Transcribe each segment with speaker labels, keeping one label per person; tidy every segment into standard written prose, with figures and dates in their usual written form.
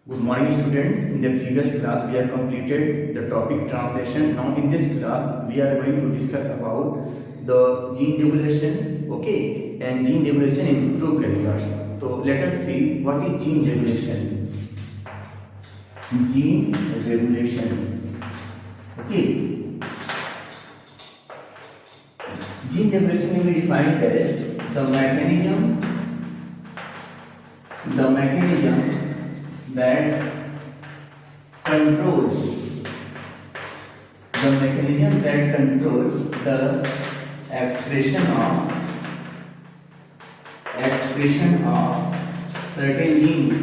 Speaker 1: Good morning students. In the previous class we have completed the topic translation. Now in this class we are going to discuss about the gene regulation, okay, and gene regulation in prokaryotes. So let us see what is gene regulation. Gene regulation, okay. Gene regulation will be defined as the mechanism that controls the expression of certain genes.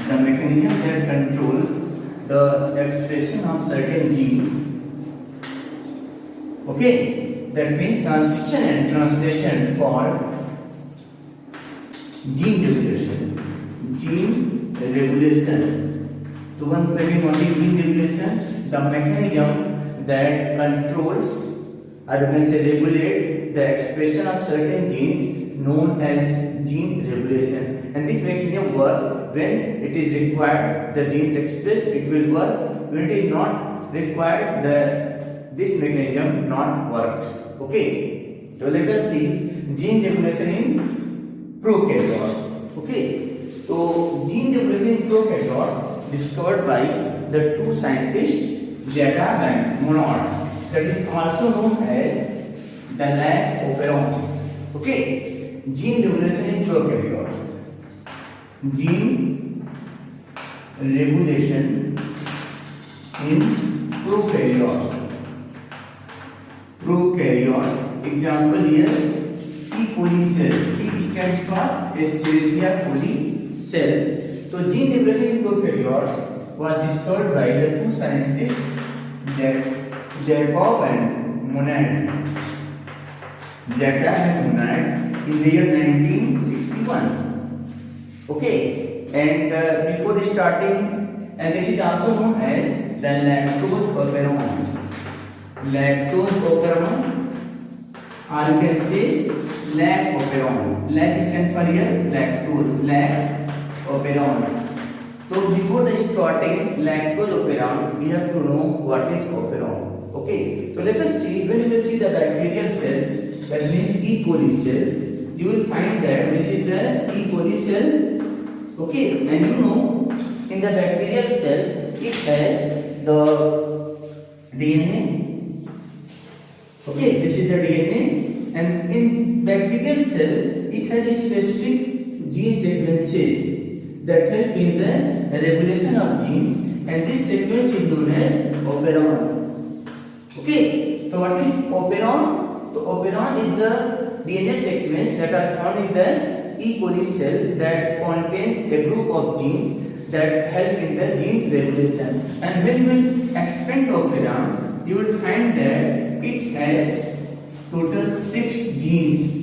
Speaker 1: The mechanism that controls the expression of certain genes. Okay, that means transcription and translation for gene regulation. So once again, what is gene regulation? The mechanism that controls, or you can say regulate, the expression of certain genes known as gene regulation. And this mechanism work when it is required, the genes expressed, it will work. When it is not required, this mechanism not worked. Okay. So let us see gene regulation in prokaryotes. Okay. So gene regulation in prokaryotes discovered by the two scientists Jacob and Monod, that is also known as the lab operon. Okay, gene regulation in prokaryotes. Gene regulation in prokaryotes. Example here, E. coli cell. E stands for Escherichia coli cell. So gene regulation in prokaryotes was discovered by the two scientists Jacob and Monod. In the year 1961. Okay, and before starting, and this is also known as the lactose operon. Or you can say lac operon. Lac stands for here lactose. Lac operon. So before the starting lactose operon, we have to know what is operon. Okay. So let us see. When you will see the bacterial cell, that means E. coli cell, you will find that this is the E. coli cell. Okay. And you know, in the bacterial cell, it has the DNA. Okay. This is the DNA. And in bacterial cell, it has a specific gene sequences that help in the regulation of genes, and this sequence is known as operon. Okay, so what is operon? So operon is the DNA sequence that are found in the E. coli cell that contains a group of genes that help in the gene regulation. And when you will expand operon, you will find that it has total 6 genes.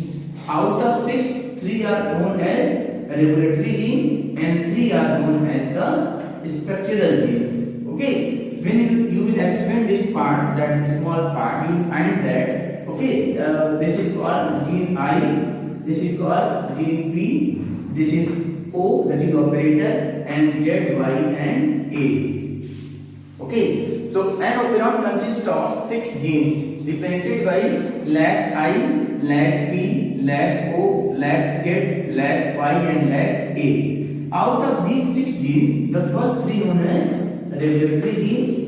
Speaker 1: Out of 6, 3 are known as regulatory gene and 3 are known as the structural genes. Okay, when you will expand this part, that small part, you will find that okay, this is called gene I, this is called gene P, this is O, that is operator, and Z, Y, and A. Okay, so an operon consists of 6 genes represented by lac I, lac P, lac O, lac Z, lac Y, and lac A. Out of these 6 genes, the first 3 known as regulatory genes,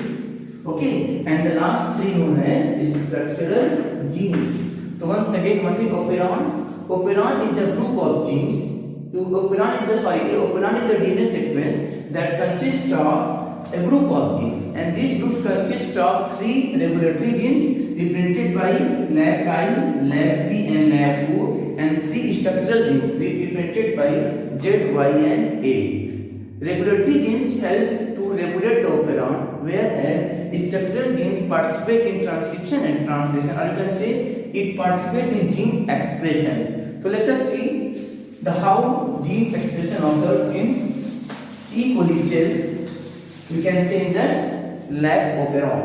Speaker 1: okay, and the last 3 known as structural genes. So once again, what is operon? Operon is the group of genes. Operon is the DNA sequence that consists of a group of genes, and this group consists of 3 regulatory genes represented by lac I, lac P, and lac O, and 3 structural genes represented by Z, Y, and A. Regulatory genes help to regulate the operon, whereas structural genes participate in transcription and translation, or you can say it participates in gene expression. So let us see the how gene expression occurs in E. coli cell. We can say in the lac operon.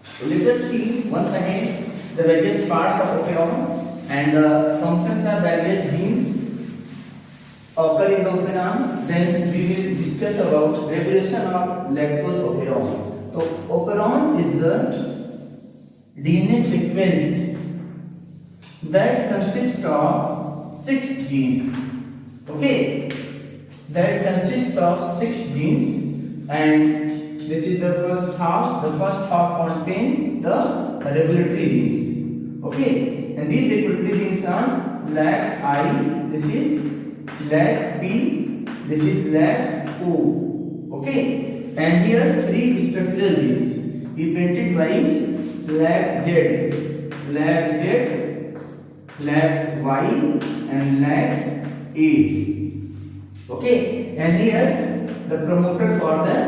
Speaker 1: So let us see once again the various parts of operon and the functions of various genes occur in the operon. Then we will discuss about regulation of lactose operon. So operon is the DNA sequence that consists of 6 genes. Okay, that consists of 6 genes, and this is the first half. The first half contains the regulatory genes. Okay, and these regulatory genes are LAC-I, this is LAC-B, this is LAC-O. Okay, and here 3 structural genes represented by LAC-Z, LAC-Z, LAC-Y, and LAC-A. Okay, and here the promoter for the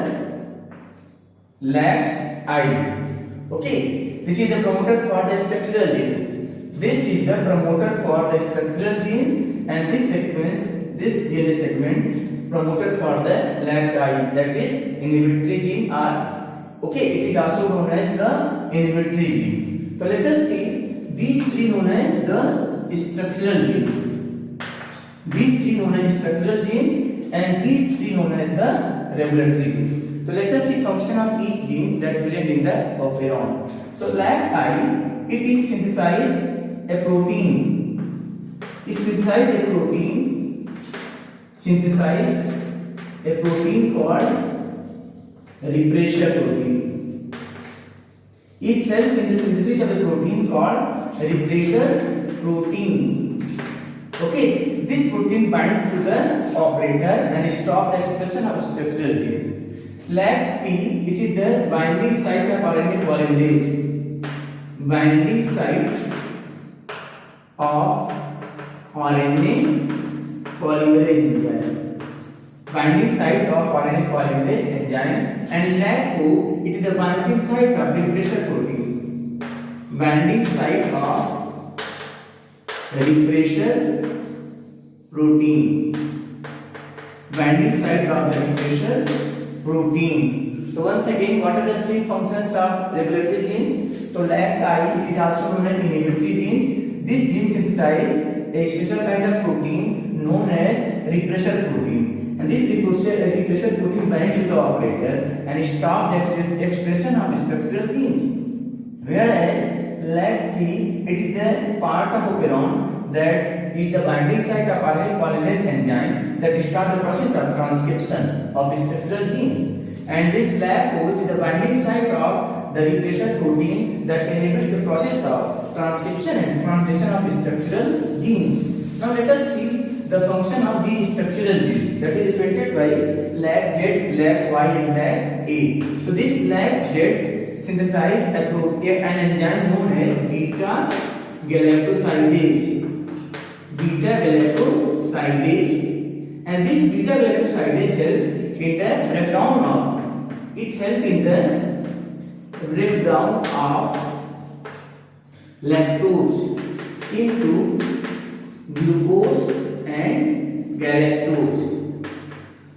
Speaker 1: LAC-I. Okay, this is the promoter for the structural genes. This is the promoter for the structural genes, and this sequence, this DNA segment, promoter for the LAC-I, that is inhibitory gene R. Okay, it is also known as the inhibitory gene. So let us see these 3 known as the structural genes. These 3 known as structural genes, and these 3 known as the regulatory genes. So let us see function of each gene that present in the operon. So LAC-I, it is synthesize a protein. It synthesize a protein called repressor protein. It helps in the synthesis of a protein called repressor protein. Okay, this protein binds to the operator and stop the expression of structural genes. LAC-P, it is the binding site of RNA polymerase. Binding site of RNA polymerase enzyme. Binding site of RNA polymerase enzyme. And LAC-O, it is the binding site of repressor protein. Binding site of repressor protein. Binding site of the repressor protein. So once again, what are the 3 functions of regulatory genes? So LAC-I, which is also known as inhibitory genes. This gene synthesize a special kind of protein known as repressor protein. And this repressor protein binds to the operator and stop the expression of structural genes. Whereas LAC-P, it is the part of operon that is the binding site of RNA polymerase enzyme that start the process of transcription of structural genes. And this LAC-O is the binding site of the repressor protein that enables the process of transcription and translation of structural genes. Now let us see the function of these structural genes that is represented by LAC-Z, LAC-Y, and LAC-A. So this LAC-Z synthesizes an enzyme known as beta galactosidase. Beta galactosidase, and this beta galactosidase help in the breakdown of lactose into glucose and galactose.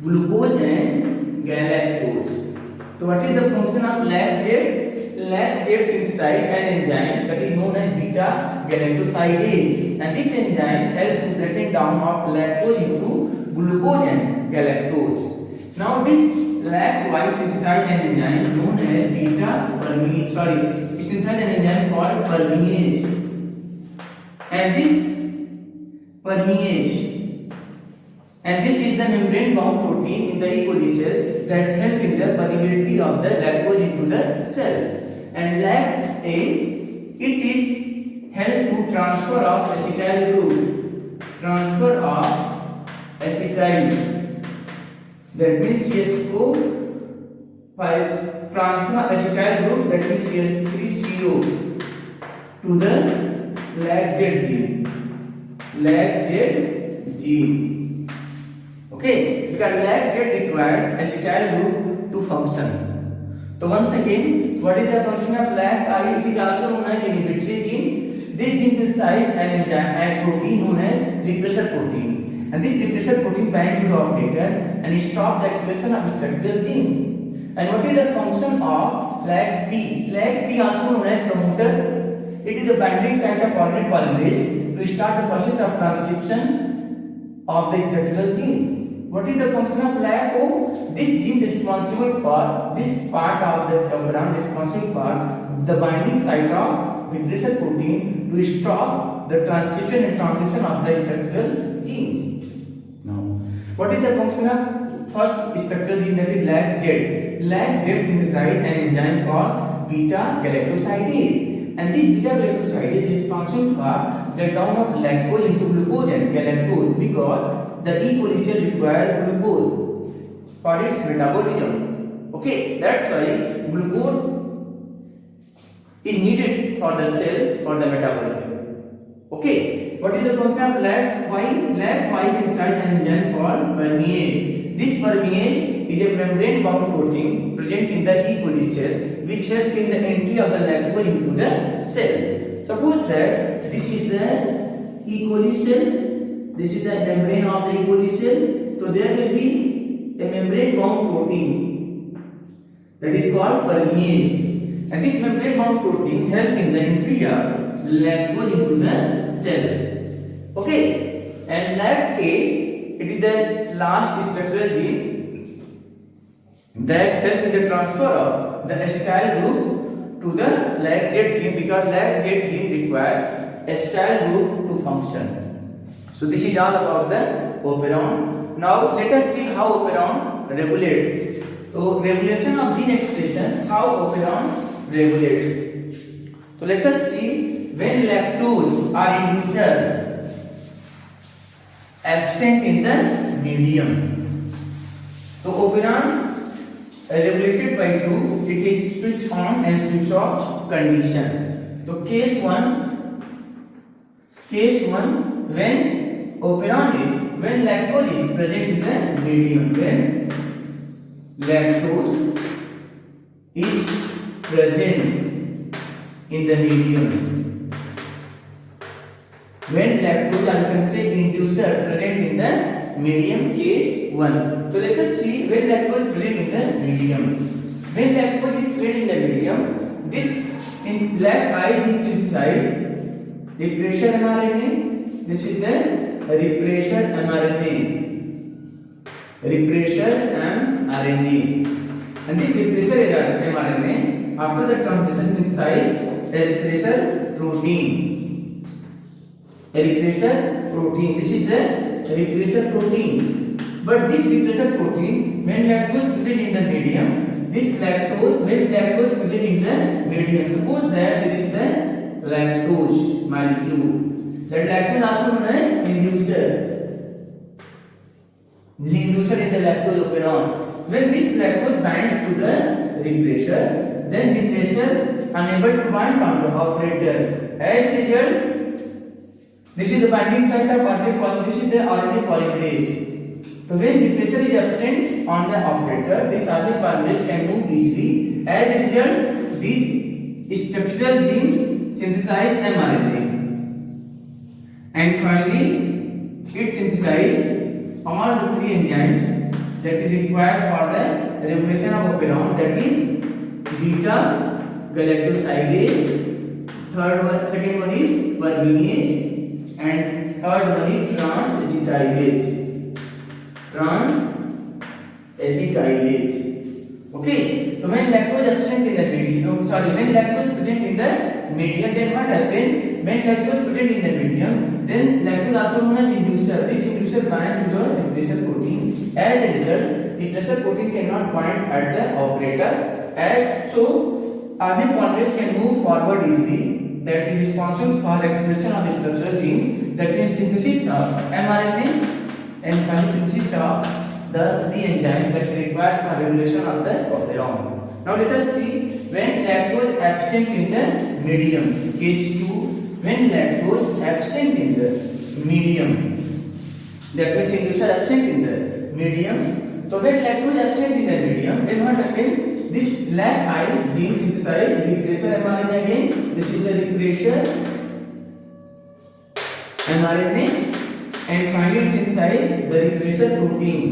Speaker 1: Glucose and galactose. So what is the function of LAC-Z? LAC-Z synthesizes an enzyme that is known as beta galactosidase, and this enzyme helps to breaking down of lactose into glucose and galactose. Now this LAC-Y synthesizes an enzyme known as beta permease. It synthesizes an enzyme called permease, and this is the membrane bound protein in the E. coli cell that help in the permeability of the lactose into the cell. And LAC-A, it is help to transfer of acetyl group. Transfer of acetyl, that means CH2, transfer acetyl group, that means CH3CO, to the LAC-Z gene. LAC-Z gene. Okay, because LAC-Z requires acetyl group to function. So once again, what is the function of LAC-I? It is also known as inhibitory gene. This gene synthesizes an enzyme and protein known as repressor protein, and this repressor protein binds to the operator and stop the expression of structural genes. And what is the function of LAC-P? LAC-P also known as promoter. It is the binding site of polymerase to start the process of transcription of the structural genes. What is the function of lac? Oh, this gene responsible for this part of the operon responsible for the binding site of repressor protein to stop the transcription and translation of the structural genes. Now, what is the function of first structural gene, that is LAC-Z? LAC-Z synthesize an enzyme called beta galactosidase, and this beta galactosidase is responsible for breakdown of lactose into glucose and galactose because the E. coli cell requires glucose for its metabolism. Okay, that's why glucose is needed for the cell for the metabolism. Okay, what is the function of LAC-Y? LAC-Y is inside an enzyme called permease. This permease is a membrane-bound protein present in the E. coli cell, which helps in the entry of the lactose into the cell. Suppose that this is the E. coli cell. This is the membrane of the E. coli cell. So there will be a membrane-bound protein that is called permease, and this membrane-bound protein helps in the entry of lactose into the cell. Okay, and LAC-A, it is the last structural gene that helps in the transfer of the acetyl group to the LAC-Z gene, because LAC-Z gene requires acetyl group to function. So this is all about the operon. Now let us see how operon regulates. So regulation of gene expression, how operon regulates. So let us see when lactose or inducer absent in the medium. So operon regulated by two, it is switch on and switch off condition. So case 1 when operon is when lactose is present in the medium. When lactose is present in the medium. When lactose, or you can say inducer, present in the medium, case 1. So let us see when lactose is present in the medium. When lactose is present in the medium, this in LAC-I is synthesized repressor mRNA. This is the repressor mRNA. Repressor mRNA. And this repressor mRNA, after the transition synthesized a repressor protein. A repressor protein. This is the repressor protein. But this repressor protein, when lactose present in the medium, this lactose, when lactose present in the medium, suppose that this is the lactose molecule. That lactose also known as inducer. Inducer is the lactose operon. When this lactose binds to the repressor, then repressor unable to bind on the operator. As a result, this is the binding site of RNA. This is the RNA polymerase. So when repressor is absent on the operator, this RNA polymerase can move easily. As a result, these structural genes synthesize mRNA. And finally, it synthesizes all the three enzymes that is required for the regulation of operon, that is beta galactosidase, second one is permease, and third one is transacetylase. Okay, so when lactose absent in the medium, when lactose present in the medium, then what happens? When lactose present in the medium, then lactose also known as inducer. This inducer binds to the repressor protein. As a result, the repressor protein cannot bind at the operator. As so, RNA polymerase can move forward easily. That is responsible for expression of structural genes. That means synthesis of mRNA and finally synthesis of the three enzymes that is required for regulation of the operon. Now let us see when lactose absent in the medium. Case 2, when lactose absent in the medium. That means inducer absent in the medium. So when lactose absent in the medium, then what happens? This LAC-I gene synthesizes repressor mRNA again. This is the repressor mRNA, and finally synthesize the repressor protein.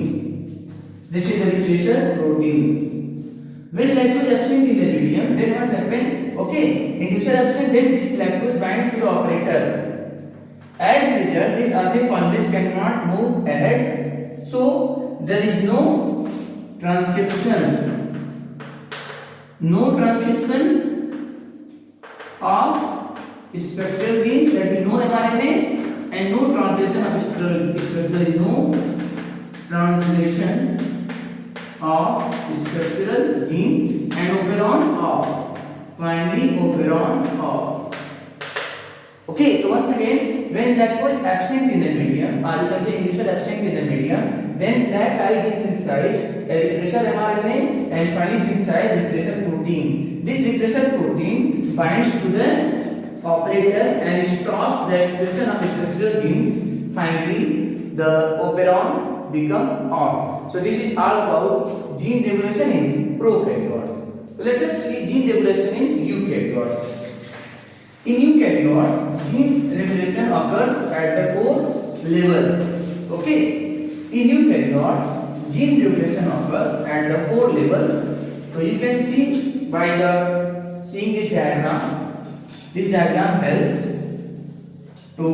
Speaker 1: This is the repressor protein. When lactose absent in the medium, then what happens? Okay, inducer absent, then this lactose binds to the operator. As a result, this RNA polymerase cannot move ahead. So there is no transcription. No transcription of structural genes, that is no mRNA, and no translation of structural, no translation of structural genes, and operon off. Finally, operon off. Okay, so once again, when lac was absent in the medium, or you can say initial absent in the medium, then lac I gene synthesize a repressor mRNA and finally synthesize repressor protein. This repressor protein binds to the operator and stops the expression of structural genes. Finally, the operon become off. So this is all about gene regulation in prokaryotes. So let us see gene regulation in eukaryotes. In eukaryotes, gene regulation occurs at the 4 levels. Okay, in eukaryotes, gene regulation occurs at the 4 levels. So you can see by the seeing this diagram. This diagram helps to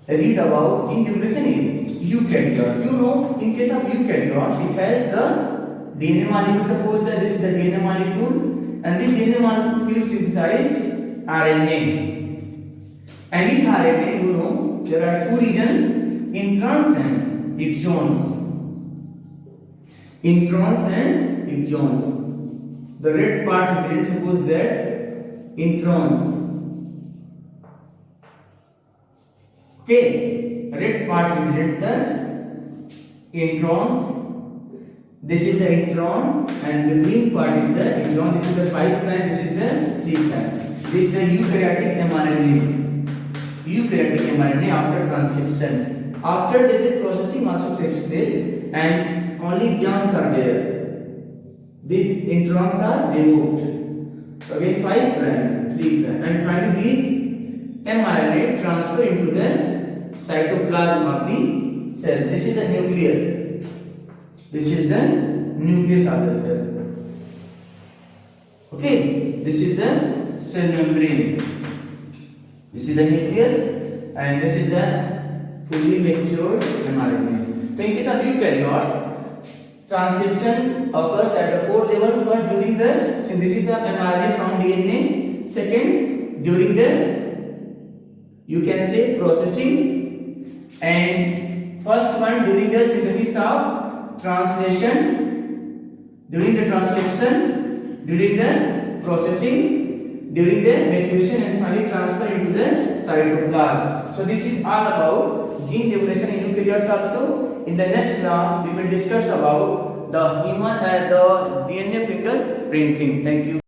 Speaker 1: read about gene regulation in eukaryotes. You know, in case of eukaryotes, it has the DNA molecule. Suppose that this is the DNA molecule, and this DNA molecule synthesize RNA. And in RNA, you know, there are 2 regions, introns and exons. Introns and exons. The red part represents, suppose that introns. Okay, red part represents the introns. This is the intron, and the green part is the intron. This is the 5 prime. This is the 3 prime. This is the eukaryotic mRNA. Eukaryotic mRNA after transcription. After the processing also takes place, and only exons are there. These introns are removed. So again 5 prime, 3 prime, and finally these mRNA transfer into the cytoplasm of the cell. This is the nucleus. This is the nucleus of the cell. Okay, this is the cell membrane. This is the nucleus, and this is the fully matured mRNA. So in case of eukaryotes, transcription occurs at the 4 level. First, during the synthesis of mRNA from DNA. Second, during the, you can say, processing. And first one during the synthesis of translation, during the transcription, during the processing, during the maturation, and finally transfer into the cytoplasm. So this is all about gene regulation in eukaryotes also. In the next class, we will discuss about the human the DNA fingerprinting. Thank you.